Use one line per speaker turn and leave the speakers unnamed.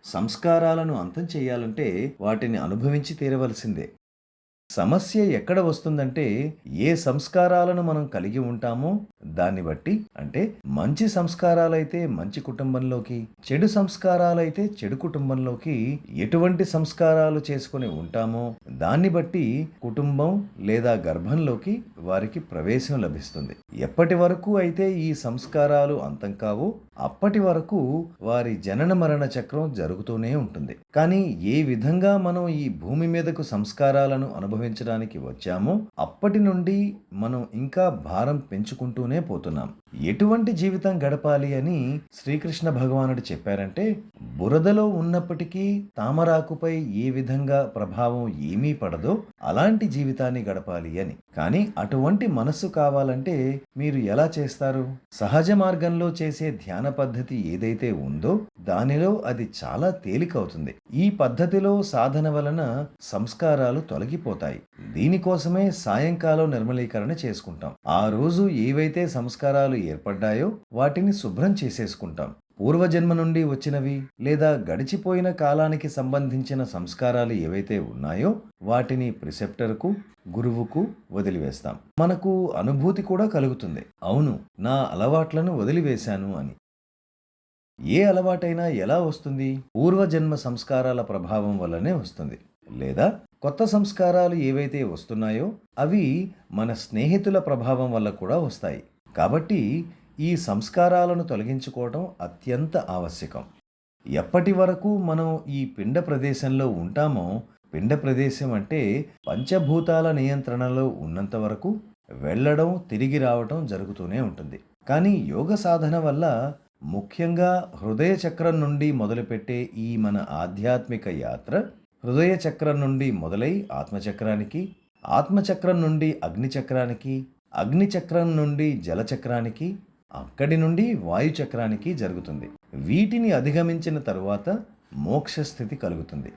సంస్కారాలను అంతం చేయాలంటే వాటిని అనుభవించి తీరవలసిందే. సమస్య ఎక్కడ వస్తుందంటే, ఏ సంస్కారాలను మనం కలిగి ఉంటామో దాన్ని బట్టి, అంటే మంచి సంస్కారాలైతే మంచి కుటుంబంలోకి, చెడు సంస్కారాలైతే చెడు కుటుంబంలోకి ఎటువంటి సంస్కారాలు చేసుకొని ఉంటామో దాన్ని బట్టి కుటుంబం లేదా గర్భంలోకి వారికి ప్రవేశం లభిస్తుంది. ఎప్పటి వరకు అయితే ఈ సంస్కారాలు అంతం కావో అప్పటి వరకు వారి జనన మరణ చక్రం జరుగుతూనే ఉంటుంది. కానీ ఏ విధంగా మనం ఈ భూమి మీదకు సంస్కారాలను అనుభవించడానికి వచ్చామో అప్పటి నుండి మనం ఇంకా భారం పెంచుకుంటూనే పోతున్నాం. ఎటువంటి జీవితం గడపాలి అని శ్రీకృష్ణ భగవానుడు చెప్పారంటే, బురదలో ఉన్నప్పటికీ తామరాకుపై ఏ విధంగా ప్రభావం ఏమీ పడదో అలాంటి జీవితాన్ని గడపాలి అని. కానీ అటువంటి మనస్సు కావాలంటే మీరు ఎలా చేస్తారు? సహజ మార్గంలో చేసే ధ్యాన పద్ధతి ఏదైతే ఉందో దానిలో అది చాలా తేలికవుతుంది. ఈ పద్ధతిలో సాధన వలన సంస్కారాలు తొలగిపోతాయి. దీనికోసమే సాయంకాలం నిర్మలీకరణ చేసుకుంటాం. ఆ రోజు ఏవైతే సంస్కారాలు ఏర్పడ్డాయో వాటిని శుభ్రం చేసేసుకుంటాం. పూర్వజన్మ నుండి వచ్చినవి లేదా గడిచిపోయిన కాలానికి సంబంధించిన సంస్కారాలు ఏవైతే ఉన్నాయో వాటిని ప్రిసెప్టర్కు, గురువుకు వదిలివేస్తాం. మనకు అనుభూతి కూడా కలుగుతుంది, అవును నా అలవాట్లను వదిలివేశాను అని. ఏ అలవాటైనా ఎలా వస్తుంది? పూర్వజన్మ సంస్కారాల ప్రభావం వల్లనే వస్తుంది. లేదా కొత్త సంస్కారాలు ఏవైతే వస్తున్నాయో అవి మన స్నేహితుల ప్రభావం వల్ల కూడా వస్తాయి. కాబట్టి ఈ సంస్కారాలను తొలగించుకోవటం అత్యంత ఆవశ్యకం. ఎప్పటి వరకు మనం ఈ పిండ ప్రదేశంలో ఉంటామో, పిండ ప్రదేశం అంటే పంచభూతాల నియంత్రణలో ఉన్నంత వరకు వెళ్ళడం తిరిగి రావటం జరుగుతూనే ఉంటుంది. కానీ యోగ సాధన వల్ల ముఖ్యంగా హృదయ చక్రం నుండి మొదలుపెట్టే ఈ మన ఆధ్యాత్మిక యాత్ర హృదయ చక్రం నుండి మొదలై ఆత్మచక్రానికి, ఆత్మచక్రం నుండి అగ్నిచక్రానికి, అగ్నిచక్రం నుండి జలచక్రానికి, అక్కడి నుండి వాయుచక్రానికి జరుగుతుంది. వీటిని అధిగమించిన తరువాత మోక్ష స్థితి కలుగుతుంది.